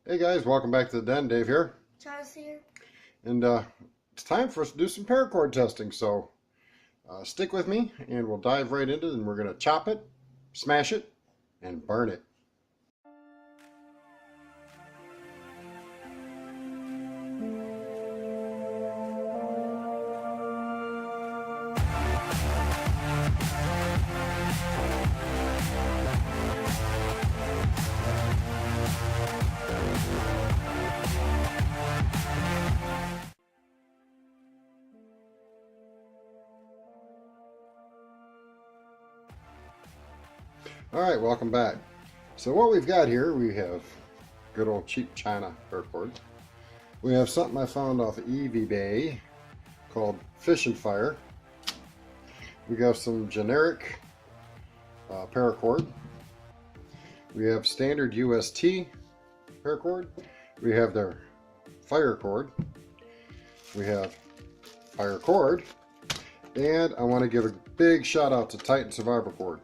Hey guys, welcome back to the den. Dave here. Charles here. And it's time for us to do some paracord testing. So stick with me and we'll dive right into it, and we're going to chop it, smash it, and burn it. Alright, welcome back. So what we've got here, we have good old cheap China paracord. We have something I found off of eBay called Fish and Fire. We got some generic paracord. We have standard UST paracord. We have their fire cord. We have ParaCords. And I want to give a big shout out to Titan Survivor Cord.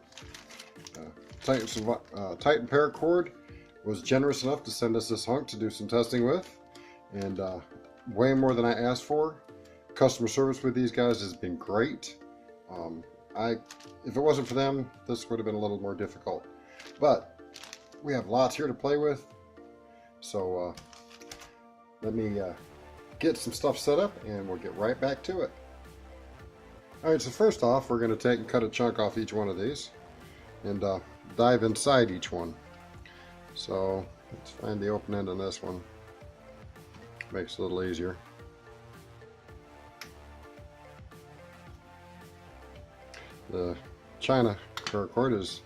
Titan ParaCords was generous enough to send us this hunk to do some testing with, and way more than I asked for. Customer service with these guys has been great. If it wasn't for them, this would have been a little more difficult, but we have lots here to play with, so let me get some stuff set up and we'll get right back to it. Alright, so first off, we're going to take and cut a chunk off each one of these and dive inside each one. So let's find the open end on this one. Makes it a little easier. The China paracord is,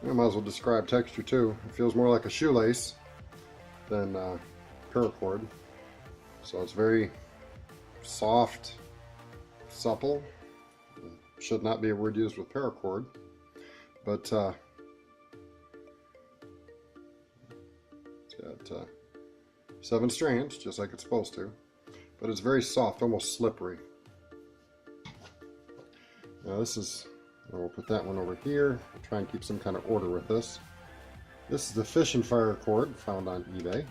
I might as well describe texture too. It feels more like a shoelace than paracord. So it's very soft, supple. Should not be a word used with paracord. But it's got 7 strands, just like it's supposed to. But it's very soft, almost slippery. Now this is, we'll put that one over here. I'll try and keep some kind of order with this. This is the Fish and Fire cord found on eBay.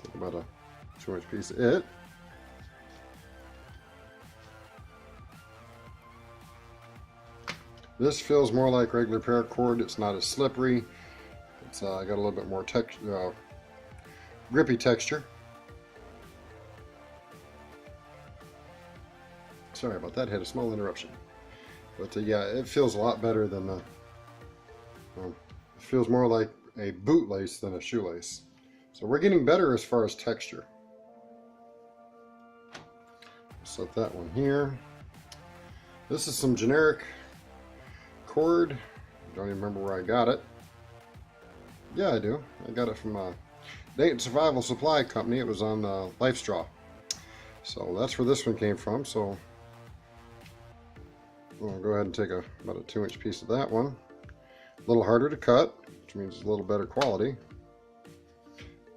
Take about a 2-inch piece of it. This feels more like regular paracord. It's not as slippery. It's got a little bit more grippy texture. Sorry about that. Had a small interruption. But yeah, it feels a lot better than the. It feels more like a bootlace than a shoelace. So we're getting better as far as texture. Set that one here. This is some generic cord. Don't even remember where I got it. Yeah, I do. I got it from Dayton Survival Supply Company. It was on Life Straw. So that's where this one came from. So we'll go ahead and take about a 2-inch piece of that one. A little harder to cut, which means it's a little better quality.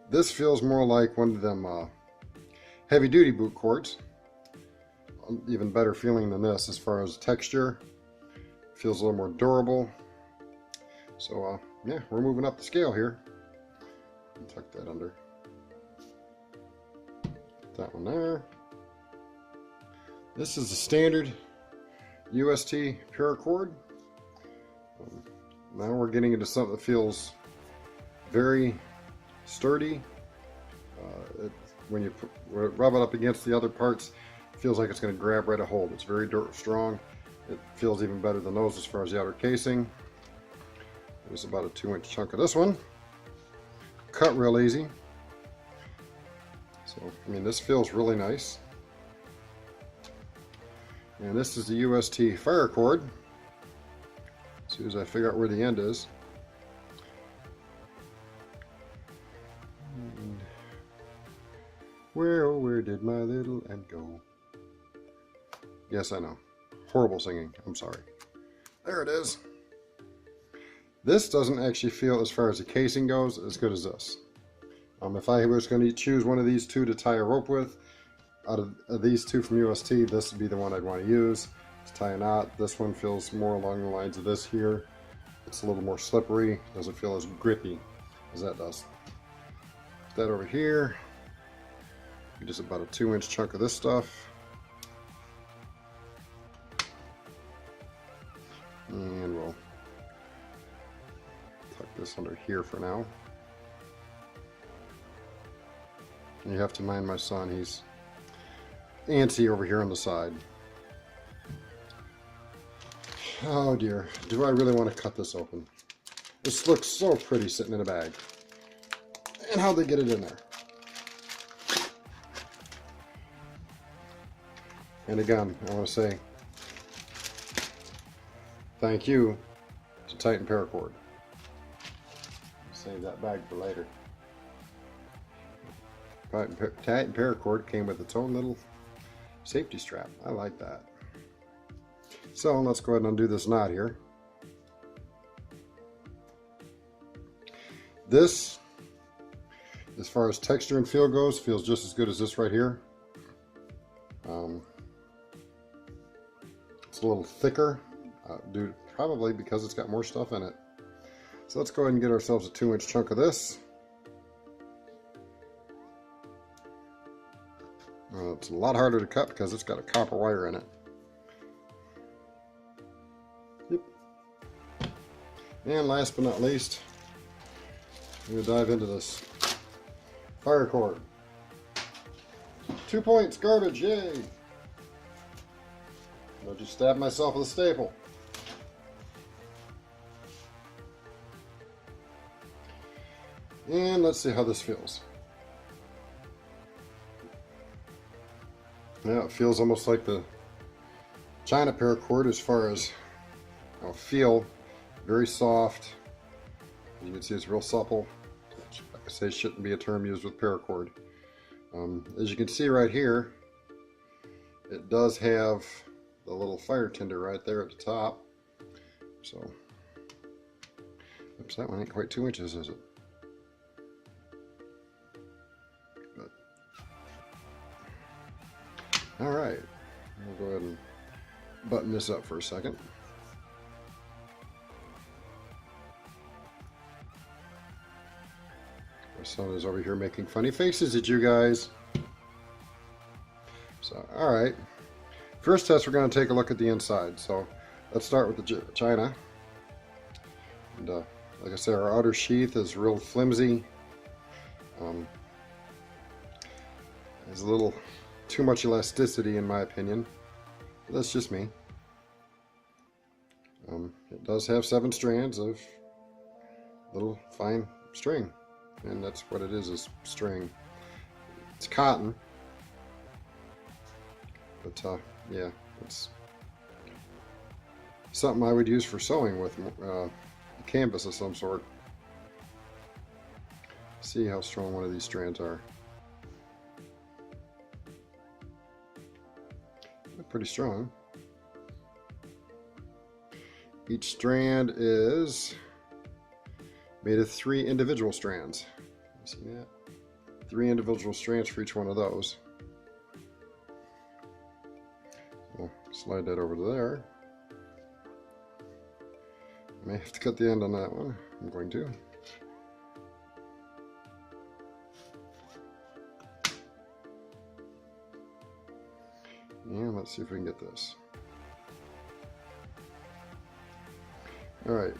This feels more like one of them heavy-duty boot cords. Even better feeling than this as far as texture. Feels a little more durable. So yeah, we're moving up the scale here. Tuck that under. That one there. This is the standard UST paracord. Now we're getting into something that feels very sturdy. When you rub it up against the other parts, it feels like it's going to grab right a hold. It's very strong. It feels even better than those as far as the outer casing. There's about a 2-inch chunk of this one. Cut real easy. So, I mean, this feels really nice. And this is the UST fire cord. As soon as I figure out where the end is. And where did my little end go? Yes, I know. Horrible singing. I'm sorry. There it is. This doesn't actually feel, as far as the casing goes, as good as this. If I was going to choose one of these two to tie a rope with, out of these two from UST, this would be the one I'd want to use to tie a knot. This one feels more along the lines of this here. it's a little more slippery, doesn't feel as grippy as that does. Put that over here. Just about a 2-inch chunk of this stuff. And we'll tuck this under here for now. And you have to mind my son, he's antsy over here on the side. Oh dear, do I really want to cut this open? This looks so pretty sitting in a bag. And how'd they get it in there? And again, I want to say thank you to Titan ParaCord. Save that bag for later. Titan ParaCord came with its own little safety strap. I like that. So let's go ahead and undo this knot here. This, as far as texture and feel goes, feels just as good as this right here. It's a little thicker, probably because it's got more stuff in it. So let's go ahead and get ourselves a 2-inch chunk of this. It's a lot harder to cut because it's got a copper wire in it. Yep. And last but not least, I'm going to dive into this ParaCord. 2 points, garbage, yay! I just stabbed myself with a staple. And let's see how this feels. Yeah, it feels almost like the China ParaCord as far as feel. Very soft. As you can see, it's real supple. Which, like I say, shouldn't be a term used with ParaCord. As you can see right here, it does have the little fire tinder right there at the top. So, oops, that one ain't quite 2 inches, is it? But, all right, we'll go ahead and button this up for a second. My son is over here making funny faces at you guys. So, all right. First test, we're going to take a look at the inside. So, let's start with the China. And like I said, our outer sheath is real flimsy. There's a little too much elasticity, in my opinion. But that's just me. It does have 7 strands of little fine string. And that's what it is string. It's cotton. But yeah, it's something I would use for sewing with canvas of some sort. See how strong one of these strands are. They're pretty strong. Each strand is made of 3 individual strands. See that? 3 individual strands for each one of those. We'll slide that over to there. I may have to cut the end on that one. I'm going to. And let's see if we can get this. Alright.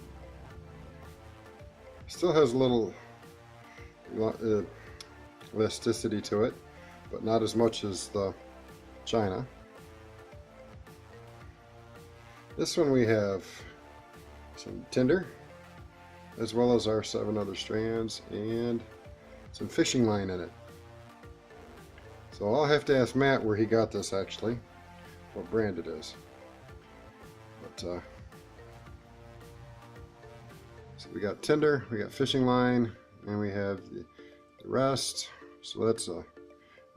Still has a little elasticity to it, but not as much as the China. This one we have some tinder, as well as our 7 other strands, and some fishing line in it. So I'll have to ask Matt where he got this actually, what brand it is. But so we got tinder, we got fishing line, and we have the rest. So that's a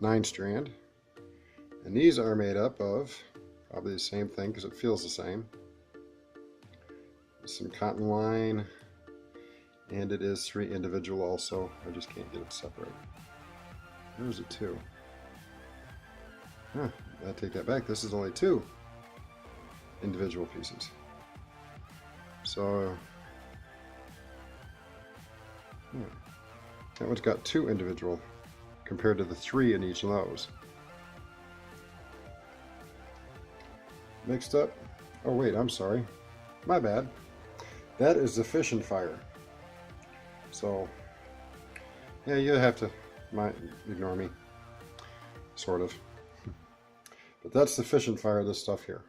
9 strand. And these are made up of probably the same thing because it feels the same. Some cotton line, and it is 3 individual also. I just can't get it separate. Where is it 2? Huh, I take that back. This is only 2 individual pieces. So Yeah. That one's got 2 individual compared to the 3 in each of those. Mixed up. Oh wait, I'm sorry. My bad. That is the fission fire. So, yeah, you have to ignore me. Sort of. But that's the fission fire, this stuff here.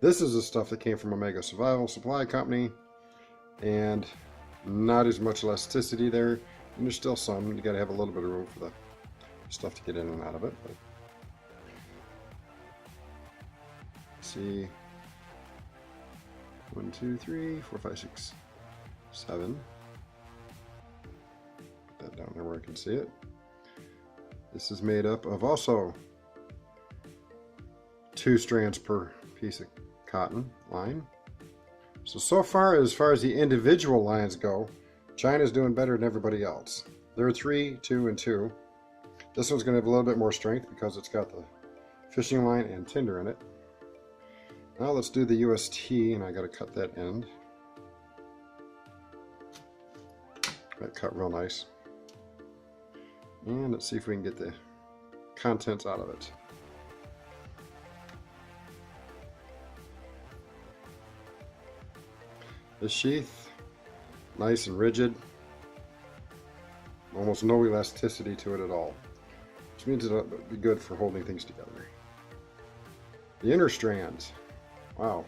This is the stuff that came from Omega Survival Supply Company, and not as much elasticity there. And there's still some. You gotta have a little bit of room for the stuff to get in and out of it. But see, 1, 2, 3, 4, 5, 6, 7. Put that down there where I can see it. This is made up of also 2 strands per piece of cotton line. So far as the individual lines go, China's doing better than everybody else. They're 3, 2, and 2. This one's going to have a little bit more strength because it's got the fishing line and tinder in it. Now let's do the UST, and I got to cut that end. That cut real nice. And let's see if we can get the contents out of it. The sheath, nice and rigid. Almost no elasticity to it at all, which means it'll be good for holding things together. The inner strands, wow.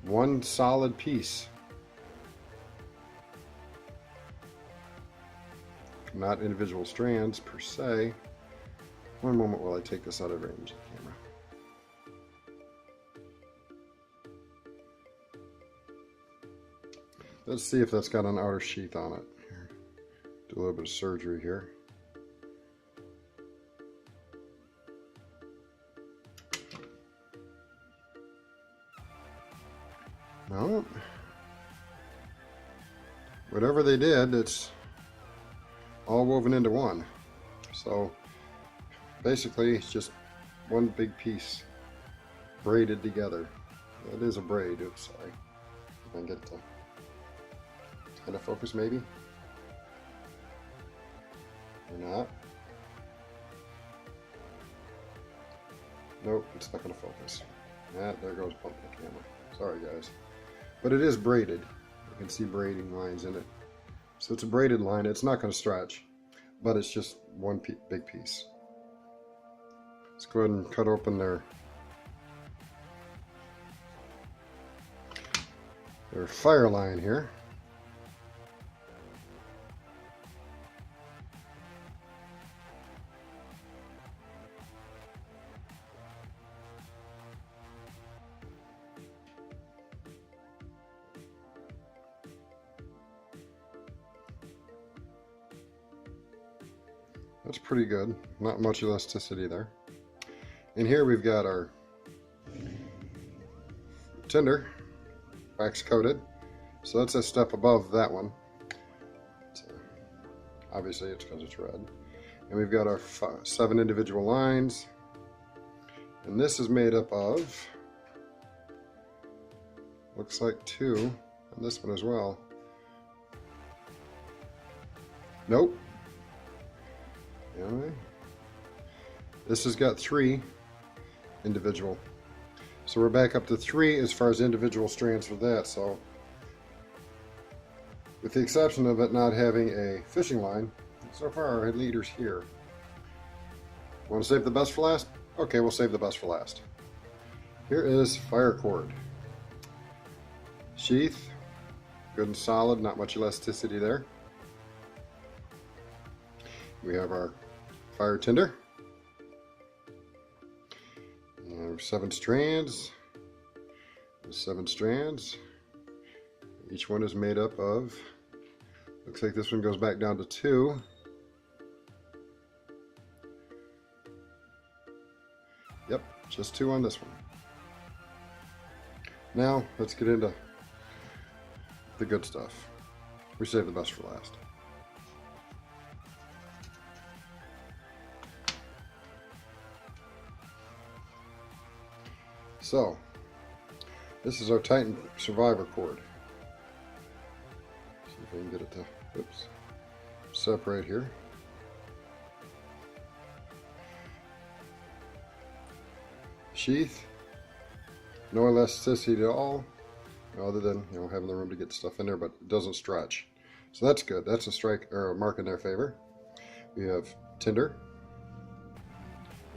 One solid piece. Not individual strands per se. One moment while I take this out of range of the camera. Let's see if that's got an outer sheath on it. Here. Do a little bit of surgery here. No. Whatever they did, it's all woven into one. So basically it's just one big piece braided together. It is a braid, oops, sorry. If I can get it to kind of focus maybe. Or not. Nope, it's not going to focus. There goes bumping the camera. Sorry guys. But it is braided. You can see braiding lines in it. So it's a braided line. It's not going to stretch, but it's just one big piece. Let's go ahead and cut open their fire line here. That's pretty good. Not much elasticity there. And here we've got our tinder, wax coated. So that's a step above that one. So obviously it's because it's red. And we've got our 7 individual lines. And this is made up of, looks like 2, and this one as well. Nope. Anyway, this has got 3 individual. So we're back up to 3 as far as individual strands for that. So with the exception of it not having a fishing line, so far our leader's here. Want to save the best for last? Okay, we'll save the best for last. Here is ParaCord. Sheath, good and solid, not much elasticity there. We have our fire tinder. 7 strands. 7 strands. Each one is made up of, looks like this one goes back down to 2. Yep, just 2 on this one. Now, let's get into the good stuff. We save the best for last. So, This is our Titan Survivor cord. See if I can get it to, oops, separate here. Sheath, no elasticity at all, other than, you know, having the room to get stuff in there, but it doesn't stretch. So that's good. That's a strike or a mark in their favor. We have tinder.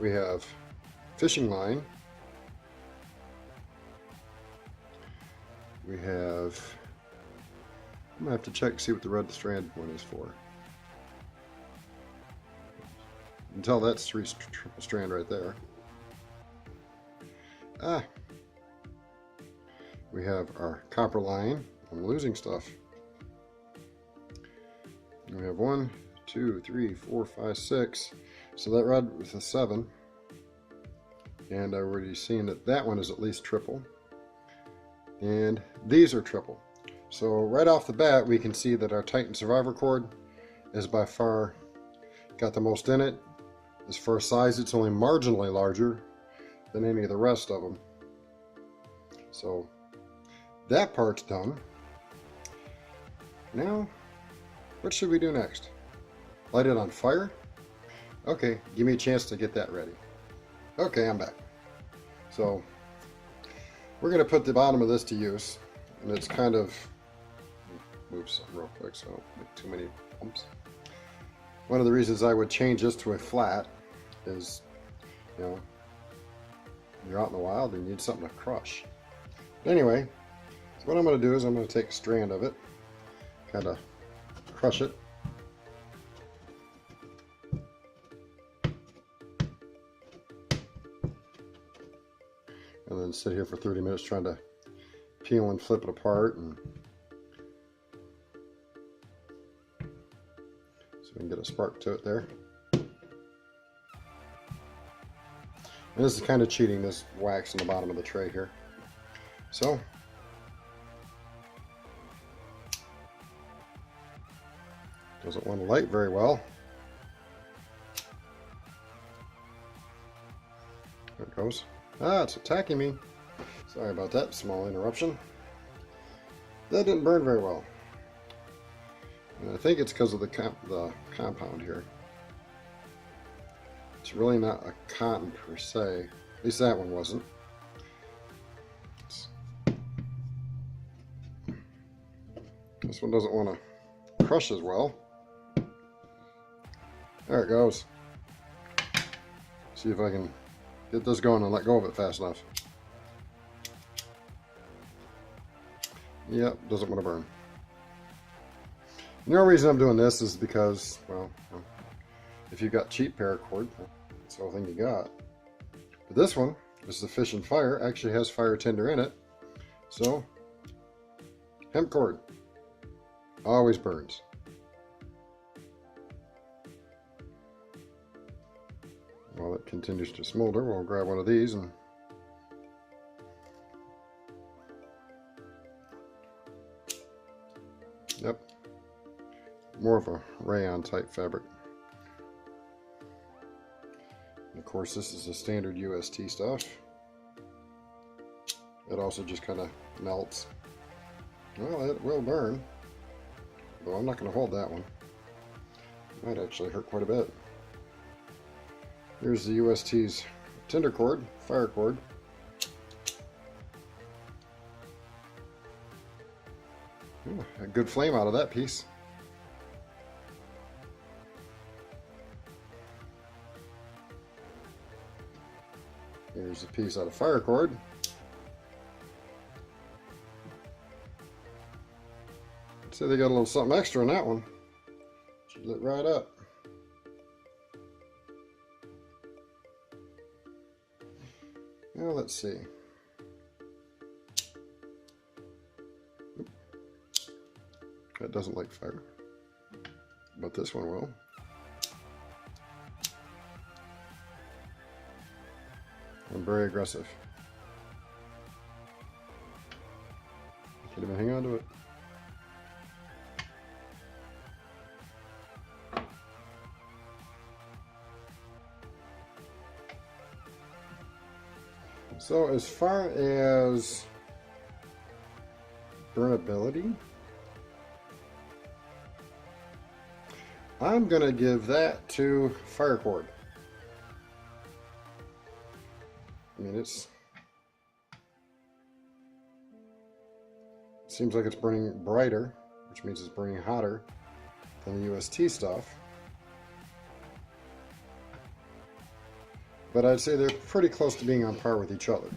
We have fishing line. We have, I'm gonna have to check to see what the red strand one is for. Until that's three strand right there. We have our copper line. I'm losing stuff. And we have 1, 2, 3, 4, 5, 6. So that red was a 7. And I've already seen that that one is at least triple. And these are triple. So right off the bat, we can see that our Titan Survivor cord is by far got the most in it. As far as size, it's only marginally larger than any of the rest of them. So that part's done. Now, what should we do next? Light it on fire? Okay, give me a chance to get that ready. Okay, I'm back. So we're going to put the bottom of this to use, and it's kind of, move something real quick so I don't make too many bumps. One of the reasons I would change this to a flat is, you know, you're out in the wild and you need something to crush. But anyway, so what I'm going to do is I'm going to take a strand of it, kind of crush it. And then sit here for 30 minutes trying to peel and flip it apart, and so we can get a spark to it there. And this is kind of cheating, this wax in the bottom of the tray here. So doesn't want to light very well. There it goes. Ah, it's attacking me. Sorry about that small interruption. That didn't burn very well. And I think it's because of the compound here. It's really not a cotton per se. At least that one wasn't. This one doesn't want to crush as well. There it goes. See if I can get this going and let go of it fast enough. Yep, doesn't want to burn. The only reason I'm doing this is because, well, if you've got cheap ParaCord, that's the whole thing you got. But this one, this is the Fish and Fire, actually has fire tinder in it. So, hemp cord always burns. While it continues to smolder, we'll grab one of these and yep, more of a rayon type fabric. And of course, this is the standard UST stuff. It also just kind of melts. Well, it will burn, though I'm not going to hold that one. It might actually hurt quite a bit. Here's the UST's tinder cord, fire cord. Ooh, a good flame out of that piece. Here's a piece out of fire cord. So they got a little something extra in that one. Should lit right up. Now let's see. Oop. That doesn't like fire, but this one will. I'm very aggressive. Can't even hang on to it. So as far as burnability. I'm gonna give that to ParaCord. I mean, it seems like it's burning brighter, which means it's burning hotter than the UST stuff. But I'd say they're pretty close to being on par with each other.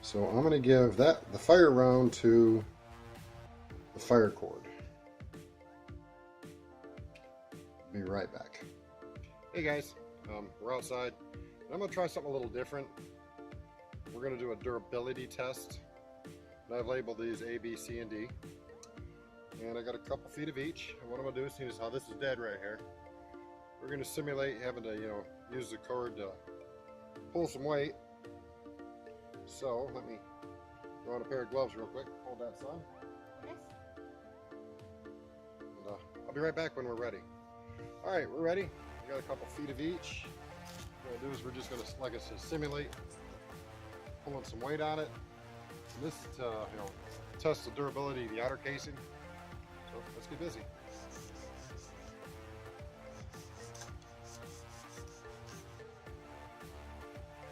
So I'm going to give the fire round to the ParaCord. Be right back. Hey guys, we're outside. And I'm going to try something a little different. We're going to do a durability test. And I've labeled these A, B, C, and D. And I got a couple feet of each. And what I'm going to do is, seeing as how this is dead right here, we're going to simulate having to, use the cord to pull some weight. So let me throw on a pair of gloves real quick. Hold that, son. Yes. And, I'll be right back when we're ready. All right, we're ready. We got a couple feet of each. What we'll do is we're just going to, like I said, simulate pulling some weight on it. And this, test the durability of the outer casing. So let's get busy.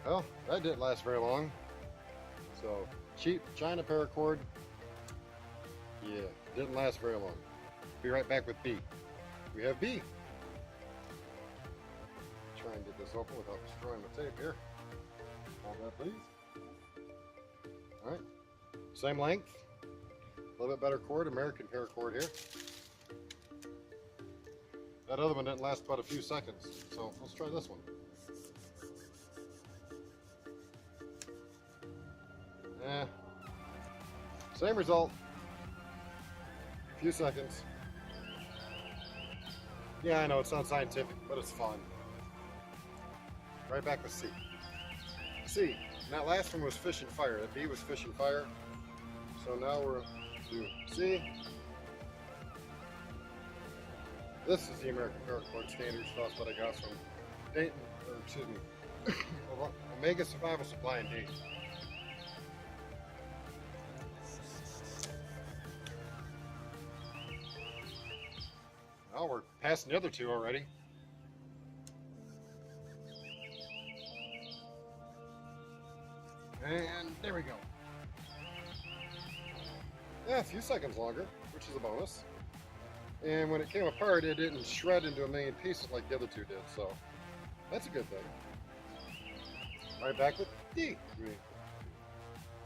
Well, that didn't last very long. So, cheap China ParaCord. Yeah, didn't last very long. Be right back with B. We have B. Try and get this open without destroying the tape here. Hold that, please. All right, same length. A little bit better cord, American ParaCord here. That other one didn't last but a few seconds, so let's try this one. Same result. A few seconds. Yeah, I know it's not scientific, but it's fun. Right back with C. C. And that last one was fish and fire. That B was fish and fire. So now we're to C. This is the American ParaCord standard stuff that I got from Dayton, or excuse me, Omega Survival Supply in Dayton. Now we're passing the other two already. And there we go. Yeah, a few seconds longer, which is a bonus. And when it came apart, it didn't shred into a million pieces like the other two did, so that's a good thing. Right back with D.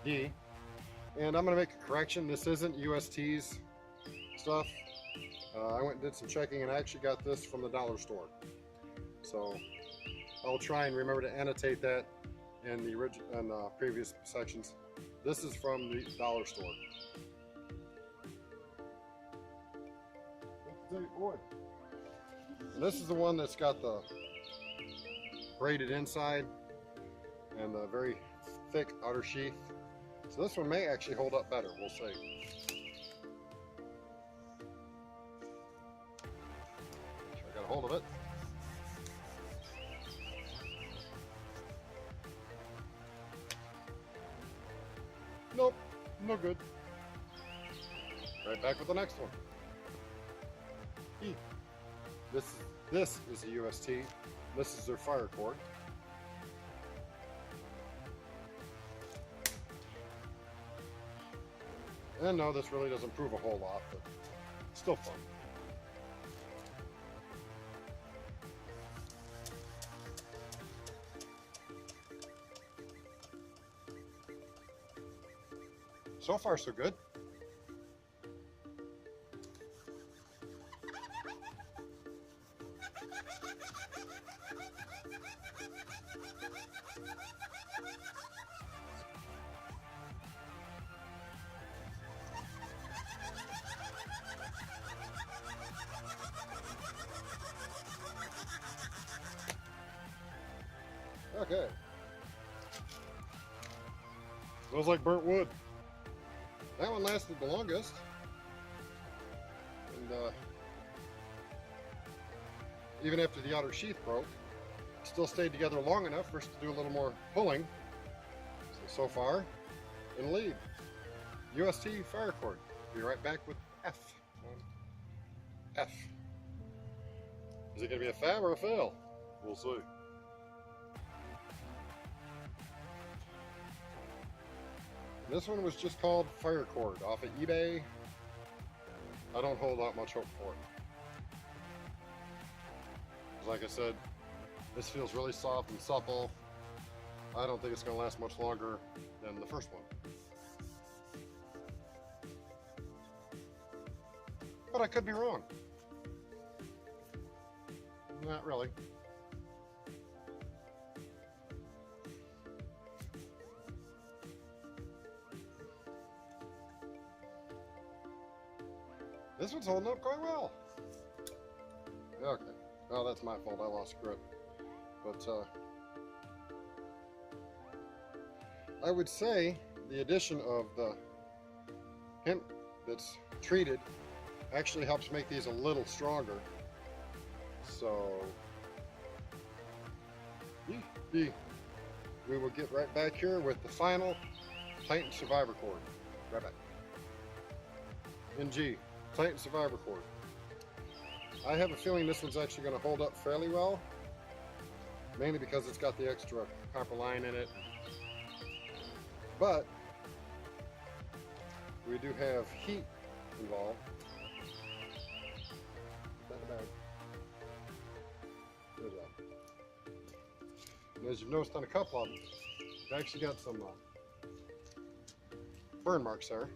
D. And I'm going to make a correction. This isn't UST's stuff. I went and did some checking and I actually got this from the dollar store. So I'll try and remember to annotate that in the previous sections. This is from the dollar store. And this is the one that's got the braided inside and the very thick outer sheath. So this one may actually hold up better, we'll see. I got a hold of it. Nope, no good. Right back with the next one. E. This is a UST. This is their ParaCord. And no, this really doesn't prove a whole lot, but still fun. So far, so good. Okay. Smells like burnt wood. That one lasted the longest. And even after the outer sheath broke, it still stayed together long enough for us to do a little more pulling so far in the lead. UST ParaCord. Be right back with F. F. Is it going to be a fab or a fail? We'll see. This one was just called ParaCord off of eBay. I don't hold out much hope for it. Like I said, this feels really soft and supple. I don't think it's going to last much longer than the first one. But I could be wrong. Not really. This one's holding up quite well. Okay. Oh, that's my fault. I lost grip. But I would say the addition of the hemp that's treated actually helps make these a little stronger. So we will get right back here with the final Titan Survivor cord. Right back. NG, Titan Survivor cord. I have a feeling this one's actually going to hold up fairly well, mainly because it's got the extra copper line in it. But we do have heat involved. There's that. And as you've noticed on a couple of them, it's actually got some burn marks there.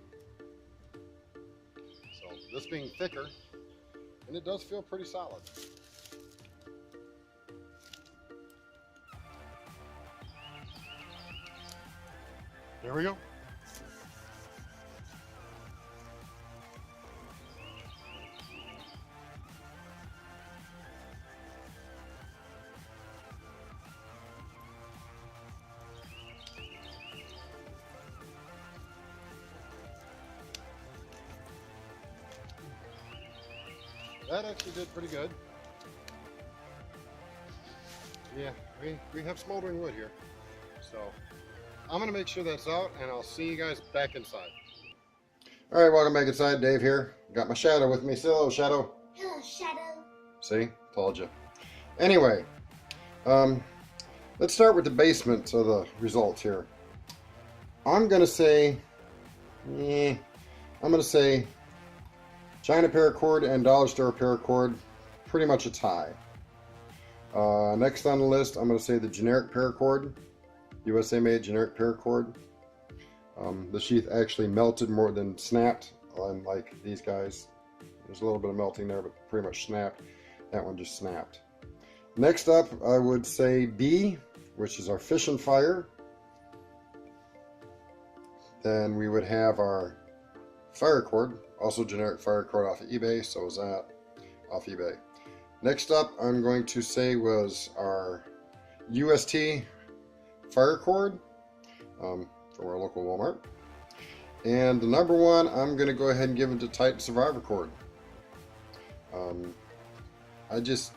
So this being thicker, and it does feel pretty solid. There we go. That actually did pretty good. Yeah, we have smoldering wood here. So I'm going to make sure that's out, and I'll see you guys back inside. All right, welcome back inside. Dave here. Got my Shadow with me. Say hello, Shadow. Hello, Shadow. See? Told you. Anyway, let's start with the basement of the results here. I'm going to say China ParaCord and Dollar Store ParaCord, pretty much a tie. Next on the list, I'm going to say the generic ParaCord, USA made generic ParaCord. The sheath actually melted more than snapped, unlike these guys. There's a little bit of melting there, but pretty much snapped. That one just snapped. Next up, I would say B, which is our Fish and Fire. Then we would have our ParaCord, also generic ParaCord off of eBay, so is that off eBay. Next up, I'm going to say was our UST ParaCord from our local Walmart. And the number one, I'm going to go ahead and give it to Titan Survivor cord. I just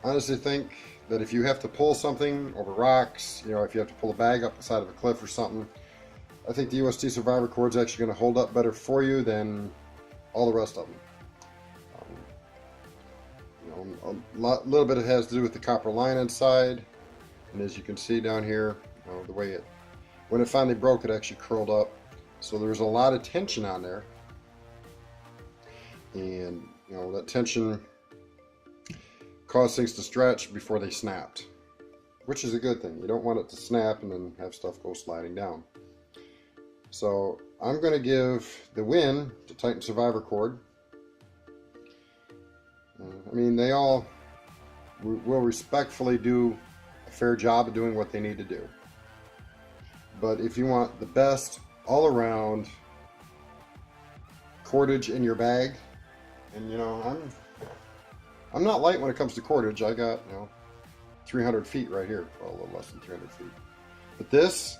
honestly think that if you have to pull something over rocks, you know, if you have to pull a bag up the side of a cliff or something, I think the UST Survivor cord is actually going to hold up better for you than all the rest of them. A little bit it has to do with the copper line inside, and as you can see down here, you know, the way when it finally broke, it actually curled up. So there's a lot of tension on there, and you know that tension caused things to stretch before they snapped, which is a good thing. You don't want it to snap and then have stuff go sliding down. So I'm going to give the win to Titan Survivor cord. I mean, they all will respectfully do a fair job of doing what they need to do. But if you want the best all-around cordage in your bag, and you know, I'm not light when it comes to cordage. I got, you know, 300 feet right here, well, a little less than 300 feet. But this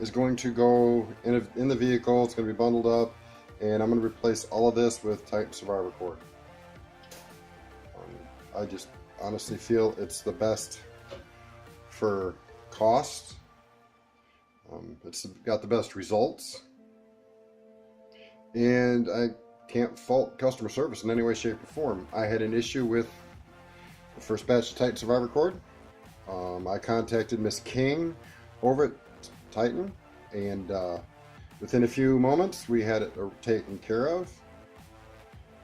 is going to go in the vehicle. It's going to be bundled up, and I'm going to replace all of this with Titan Survivor cord. I just honestly feel it's the best for cost. It's got the best results, and I can't fault customer service in any way, shape, or form. I had an issue with the first batch of Titan Survivor cord. I contacted Miss King over at Titan, and within a few moments we had it taken care of.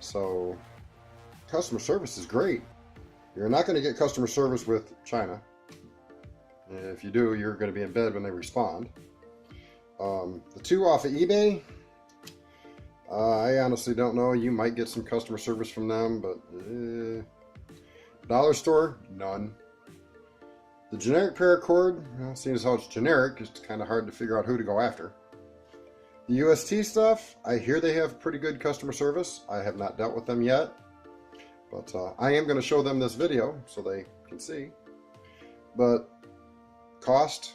So customer service is great. You're not going to get customer service with China. If you do, you're going to be in bed when they respond. The two off of eBay, I honestly don't know. You might get some customer service from them, but dollar store, none. The generic ParaCord, well, seeing as how it's generic, it's kind of hard to figure out who to go after. The UST stuff, I hear they have pretty good customer service. I have not dealt with them yet, but I am going to show them this video so they can see. But cost,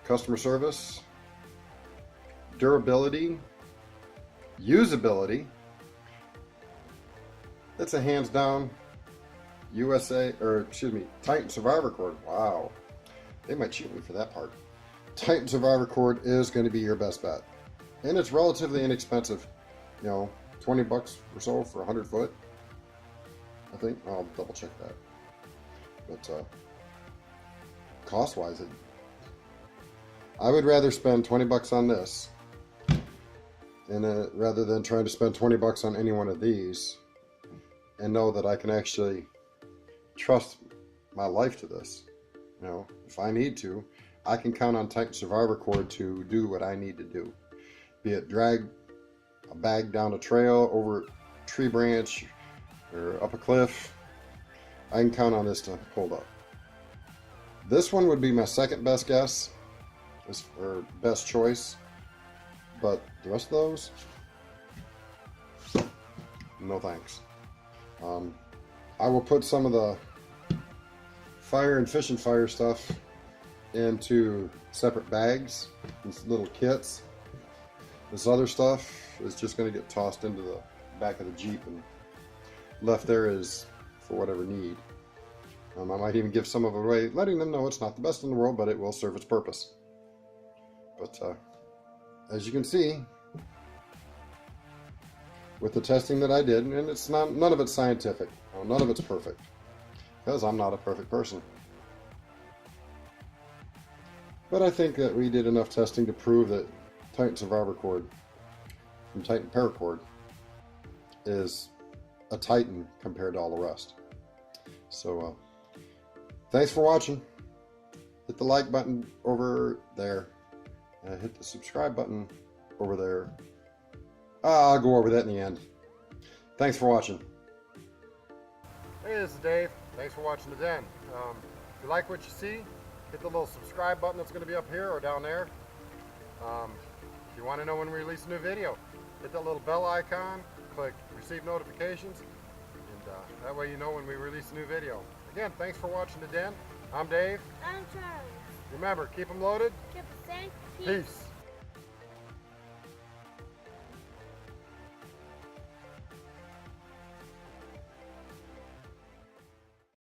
customer service, durability, usability, it's a hands down Titan Survivor cord. Wow, they might shoot me for that part. Titan Survivor cord is going to be your best bet, and it's relatively inexpensive. You know, 20 bucks or so for 100 foot. I think I'll double check that. But cost wise, I would rather spend 20 bucks on this, and rather than trying to spend 20 bucks on any one of these, and know that I can actually trust my life to this. You know, if I need to, I can count on Titan Survivor cord to do what I need to do. Be it drag a bag down a trail, over a tree branch, or up a cliff, I can count on this to hold up. This one would be my second best guess, or best choice, but the rest of those, no thanks. I will put some of the fire and fish and fire stuff into separate bags, these little kits. This other stuff is just going to get tossed into the back of the Jeep and left there is for whatever need. I might even give some of it away, letting them know it's not the best in the world, but it will serve its purpose. But as you can see, with the testing that I did, and it's none of it's scientific, none of it's perfect, because I'm not a perfect person. But I think that we did enough testing to prove that Titan Survivor cord from Titan ParaCord is a Titan compared to all the rest. So thanks for watching. Hit the like button over there. Hit the subscribe button over there. I'll go over that in the end. Thanks for watching. Hey, this is Dave. Thanks for watching the den. If you like what you see, hit the little subscribe button that's going to be up here or down there. If you want to know when we release a new video, hit that little bell icon, click receive notifications, and that way you know when we release a new video. Again, thanks for watching the den. I'm Dave. I'm Charlie. Remember, keep them loaded. Keep safe. Peace.